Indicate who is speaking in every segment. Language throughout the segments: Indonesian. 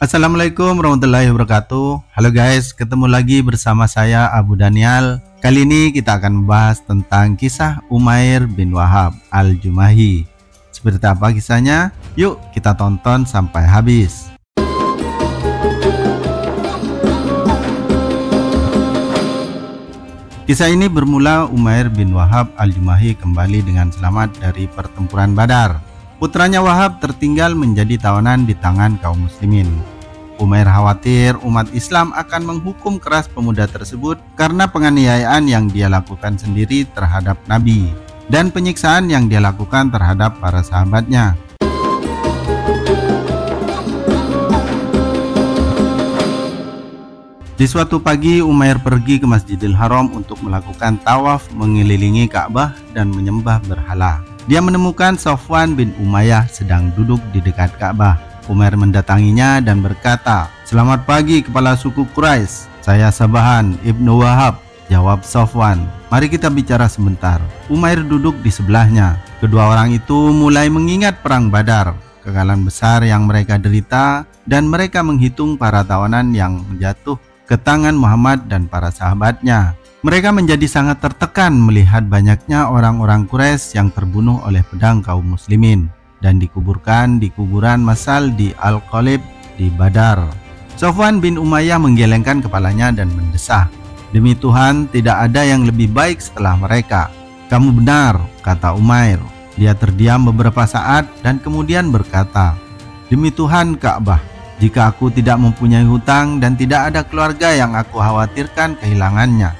Speaker 1: Assalamualaikum warahmatullahi wabarakatuh. Halo guys, ketemu lagi bersama saya Abu Daniel. Kali ini kita akan membahas tentang kisah Umair bin Wahab al-Jumahi. Seperti apa kisahnya? Yuk kita tonton sampai habis. Kisah ini bermula Umair bin Wahab al-Jumahi kembali dengan selamat dari pertempuran Badar. Putranya Wahab tertinggal menjadi tawanan di tangan kaum muslimin. Umair khawatir umat Islam akan menghukum keras pemuda tersebut karena penganiayaan yang dia lakukan sendiri terhadap Nabi dan penyiksaan yang dia lakukan terhadap para sahabatnya. Di suatu pagi, Umair pergi ke Masjidil Haram untuk melakukan tawaf mengelilingi Ka'bah dan menyembah berhala. Dia menemukan Sofwan bin Umayyah sedang duduk di dekat Ka'bah. Umair mendatanginya dan berkata, "Selamat pagi kepala suku Quraisy, saya Sabahan ibnu Wahab," jawab Sofwan. "Mari kita bicara sebentar." Umair duduk di sebelahnya. Kedua orang itu mulai mengingat perang Badar, kekalahan besar yang mereka derita, dan mereka menghitung para tawanan yang jatuh ke tangan Muhammad dan para sahabatnya. Mereka menjadi sangat tertekan melihat banyaknya orang-orang Quraisy yang terbunuh oleh pedang kaum muslimin dan dikuburkan di kuburan massal di Al-Qalib di Badar. Sofwan bin Umayyah menggelengkan kepalanya dan mendesah, "Demi Tuhan, tidak ada yang lebih baik setelah mereka." "Kamu benar," kata Umair. Dia terdiam beberapa saat dan kemudian berkata, "Demi Tuhan Ka'bah, jika aku tidak mempunyai hutang dan tidak ada keluarga yang aku khawatirkan kehilangannya,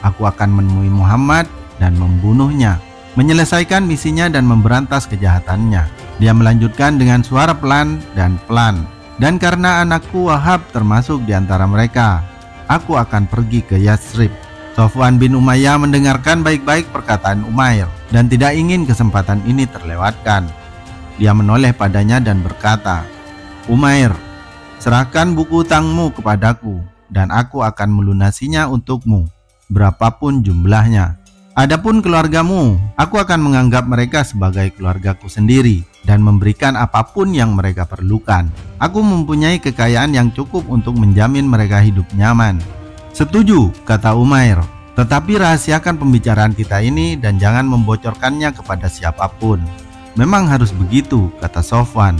Speaker 1: aku akan menemui Muhammad dan membunuhnya, menyelesaikan misinya dan memberantas kejahatannya." Dia melanjutkan dengan suara pelan dan pelan, "Dan karena anakku Wahab termasuk di antara mereka, aku akan pergi ke Yatsrib." Sofwan bin Umayyah mendengarkan baik-baik perkataan Umair dan tidak ingin kesempatan ini terlewatkan. Dia menoleh padanya dan berkata, "Umair, serahkan buku hutangmu kepadaku dan aku akan melunasinya untukmu, berapapun jumlahnya. Adapun keluargamu, aku akan menganggap mereka sebagai keluargaku sendiri dan memberikan apapun yang mereka perlukan. Aku mempunyai kekayaan yang cukup untuk menjamin mereka hidup nyaman." "Setuju," kata Umair, "tetapi rahasiakan pembicaraan kita ini dan jangan membocorkannya kepada siapapun." "Memang harus begitu," kata Sofwan.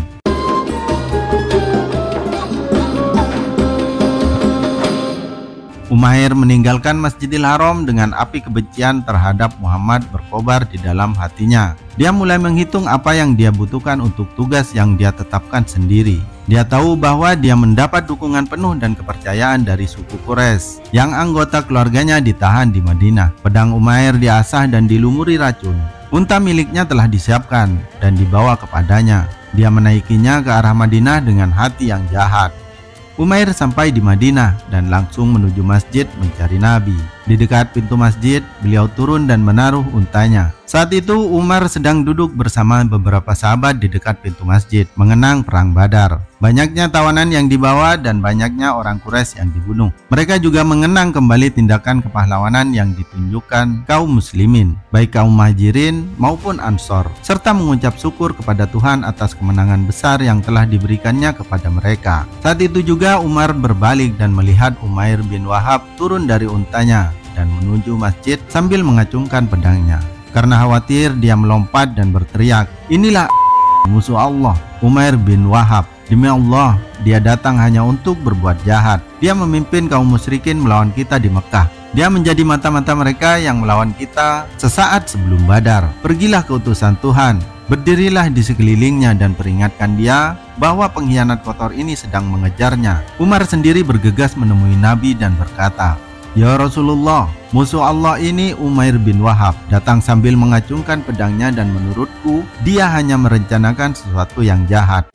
Speaker 1: Umair meninggalkan Masjidil Haram dengan api kebencian terhadap Muhammad berkobar di dalam hatinya. Dia mulai menghitung apa yang dia butuhkan untuk tugas yang dia tetapkan sendiri. Dia tahu bahwa dia mendapat dukungan penuh dan kepercayaan dari suku Quraisy yang anggota keluarganya ditahan di Madinah. Pedang Umair diasah dan dilumuri racun. Unta miliknya telah disiapkan dan dibawa kepadanya. Dia menaikinya ke arah Madinah dengan hati yang jahat. Umair sampai di Madinah dan langsung menuju masjid mencari Nabi. Di dekat pintu masjid, beliau turun dan menaruh untanya. Saat itu Umar sedang duduk bersama beberapa sahabat di dekat pintu masjid, mengenang perang Badar. Banyaknya tawanan yang dibawa dan banyaknya orang Quraisy yang dibunuh. Mereka juga mengenang kembali tindakan kepahlawanan yang ditunjukkan kaum muslimin, baik kaum muhajirin maupun ansor, serta mengucap syukur kepada Tuhan atas kemenangan besar yang telah diberikannya kepada mereka. Saat itu juga Umar berbalik dan melihat Umair bin Wahab turun dari untanya dan menuju masjid sambil mengacungkan pedangnya. Karena khawatir, dia melompat dan berteriak, "Inilah musuh Allah, Umair bin Wahab. Demi Allah, dia datang hanya untuk berbuat jahat. Dia memimpin kaum musyrikin melawan kita di Mekah. Dia menjadi mata-mata mereka yang melawan kita sesaat sebelum Badar. Pergilah ke utusan Tuhan, berdirilah di sekelilingnya dan peringatkan dia bahwa pengkhianat kotor ini sedang mengejarnya." Umar sendiri bergegas menemui Nabi dan berkata, "Ya Rasulullah, musuh Allah ini Umair bin Wahab datang sambil mengacungkan pedangnya dan menurutku dia hanya merencanakan sesuatu yang jahat."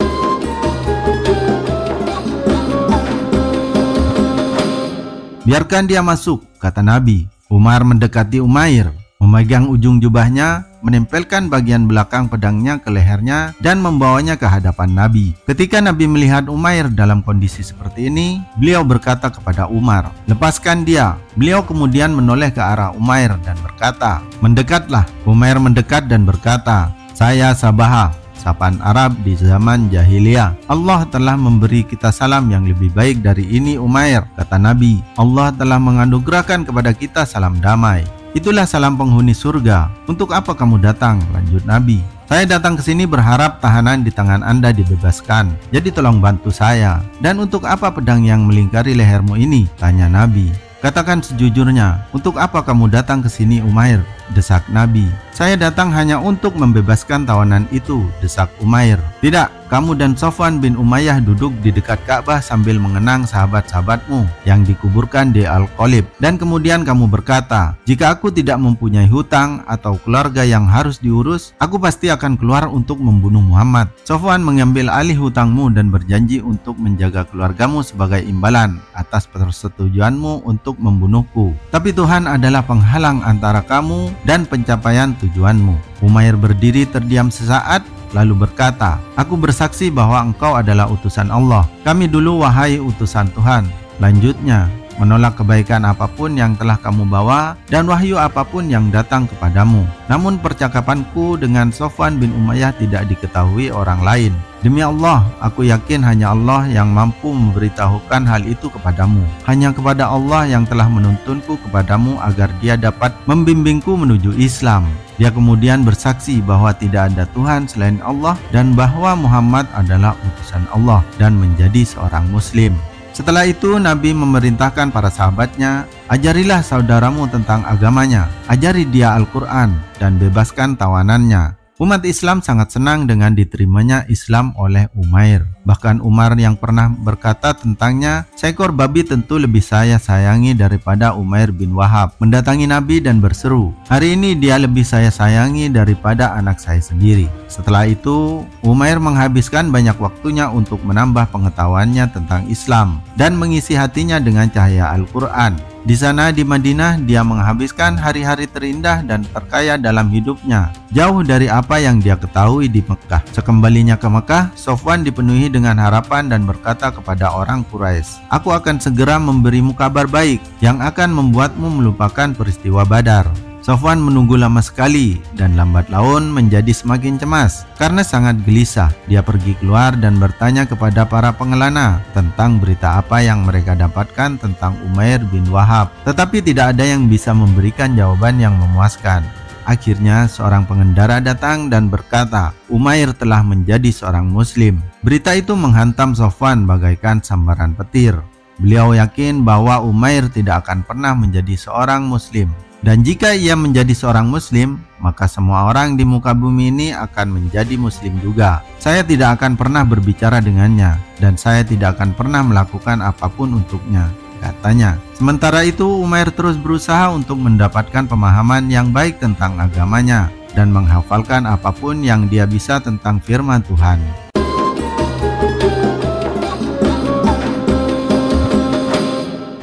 Speaker 1: "Biarkan dia masuk," kata Nabi. Umar mendekati Umair, memegang ujung jubahnya, menempelkan bagian belakang pedangnya ke lehernya dan membawanya ke hadapan Nabi. Ketika Nabi melihat Umair dalam kondisi seperti ini, beliau berkata kepada Umar, "Lepaskan dia." Beliau kemudian menoleh ke arah Umair dan berkata, "Mendekatlah." Umair mendekat dan berkata, "Saya Sabah, sapaan Arab di zaman jahiliyah. Allah telah memberi kita salam yang lebih baik dari ini Umair, kata Nabi. Allah telah menganugerahkan kepada kita salam damai. Itulah salam penghuni surga. Untuk apa kamu datang? Lanjut Nabi. Saya datang ke sini berharap tahanan di tangan Anda dibebaskan. Jadi tolong bantu saya. Dan untuk apa pedang yang melingkari lehermu ini? Tanya Nabi. Katakan sejujurnya, untuk apa kamu datang ke sini Umair? Desak Nabi. Saya datang hanya untuk membebaskan tawanan itu, desak Umair. Tidak, kamu dan Sofwan bin Umayyah duduk di dekat Ka'bah sambil mengenang sahabat-sahabatmu yang dikuburkan di Al-Qalib. Dan kemudian kamu berkata, jika aku tidak mempunyai hutang atau keluarga yang harus diurus, aku pasti akan keluar untuk membunuh Muhammad. Sofwan mengambil alih hutangmu dan berjanji untuk menjaga keluargamu sebagai imbalan atas persetujuanmu untuk membunuhku. Tapi Tuhan adalah penghalang antara kamu dan pencapaian tujuanmu. Umair berdiri terdiam sesaat, lalu berkata, aku bersaksi bahwa engkau adalah utusan Allah. Kami dulu wahai utusan Tuhan. Lanjutnya, menolak kebaikan apapun yang telah kamu bawa dan wahyu apapun yang datang kepadamu. Namun percakapanku dengan Sofwan bin Umayyah tidak diketahui orang lain. Demi Allah, aku yakin hanya Allah yang mampu memberitahukan hal itu kepadamu. Hanya kepada Allah yang telah menuntunku kepadamu agar dia dapat membimbingku menuju Islam. Dia kemudian bersaksi bahwa tidak ada Tuhan selain Allah dan bahwa Muhammad adalah utusan Allah dan menjadi seorang Muslim. Setelah itu Nabi memerintahkan para sahabatnya, ajarilah saudaramu tentang agamanya, ajari dia Al-Quran dan bebaskan tawanannya. Umat Islam sangat senang dengan diterimanya Islam oleh Umair. Bahkan Umar yang pernah berkata tentangnya, seekor babi tentu lebih saya sayangi daripada Umair bin Wahab, mendatangi Nabi dan berseru, hari ini dia lebih saya sayangi daripada anak saya sendiri. Setelah itu, Umair menghabiskan banyak waktunya untuk menambah pengetahuannya tentang Islam dan mengisi hatinya dengan cahaya Al-Quran. Di sana di Madinah dia menghabiskan hari-hari terindah dan terkaya dalam hidupnya, jauh dari apa yang dia ketahui di Mekah. Sekembalinya ke Mekah, Sofwan dipenuhi dengan harapan dan berkata kepada orang Quraisy, aku akan segera memberimu kabar baik yang akan membuatmu melupakan peristiwa Badar. Sofwan menunggu lama sekali dan lambat laun menjadi semakin cemas karena sangat gelisah. Dia pergi keluar dan bertanya kepada para pengelana tentang berita apa yang mereka dapatkan tentang Umair bin Wahab, tetapi tidak ada yang bisa memberikan jawaban yang memuaskan. Akhirnya seorang pengendara datang dan berkata, Umair telah menjadi seorang Muslim. Berita itu menghantam Sofwan bagaikan sambaran petir. Beliau yakin bahwa Umair tidak akan pernah menjadi seorang Muslim. Dan jika ia menjadi seorang Muslim, maka semua orang di muka bumi ini akan menjadi Muslim juga. Saya tidak akan pernah berbicara dengannya, dan saya tidak akan pernah melakukan apapun untuknya, katanya. Sementara itu, Umair terus berusaha untuk mendapatkan pemahaman yang baik tentang agamanya, dan menghafalkan apapun yang dia bisa tentang firman Tuhan.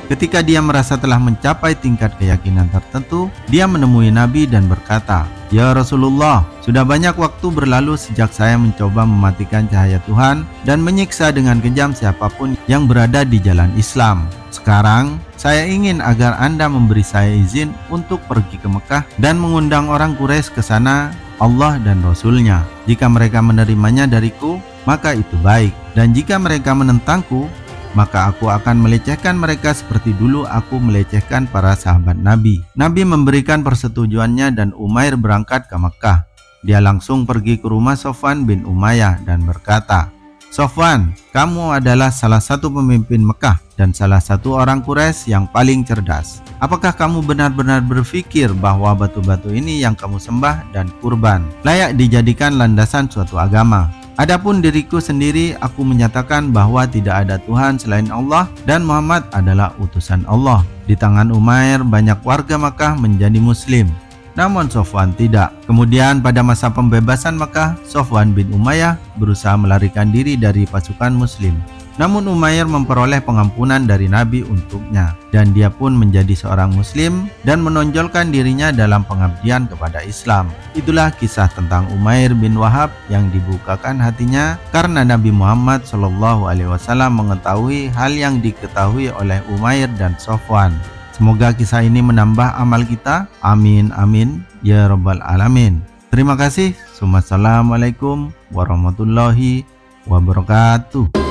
Speaker 1: Ketika dia merasa telah mencapai tingkat keyakinan tertentu, dia menemui Nabi dan berkata, Ya Rasulullah, sudah banyak waktu berlalu sejak saya mencoba mematikan cahaya Tuhan dan menyiksa dengan kejam siapapun yang berada di jalan Islam. Sekarang, saya ingin agar Anda memberi saya izin untuk pergi ke Mekah dan mengundang orang Quraisy ke sana, Allah dan Rasul-Nya. Jika mereka menerimanya dariku, maka itu baik. Dan jika mereka menentangku, maka aku akan melecehkan mereka seperti dulu aku melecehkan para sahabat Nabi. Nabi memberikan persetujuannya dan Umair berangkat ke Mekah. Dia langsung pergi ke rumah Sofwan bin Umayyah dan berkata, Sofwan, kamu adalah salah satu pemimpin Mekah dan salah satu orang Quraisy yang paling cerdas. Apakah kamu benar-benar berpikir bahwa batu-batu ini yang kamu sembah dan kurban layak dijadikan landasan suatu agama? Adapun diriku sendiri, aku menyatakan bahwa tidak ada Tuhan selain Allah dan Muhammad adalah utusan Allah. Di tangan Umair, banyak warga Makkah menjadi Muslim. Namun Sofwan tidak. Kemudian pada masa pembebasan Makkah, Sofwan bin Umayyah berusaha melarikan diri dari pasukan Muslim. Namun Umair memperoleh pengampunan dari Nabi untuknya, dan dia pun menjadi seorang Muslim dan menonjolkan dirinya dalam pengabdian kepada Islam. Itulah kisah tentang Umair bin Wahab yang dibukakan hatinya karena Nabi Muhammad SAW mengetahui hal yang diketahui oleh Umair dan Sofwan. Semoga kisah ini menambah amal kita. Amin amin ya rabbal alamin. Terima kasih. Wassalamualaikum warahmatullahi wabarakatuh.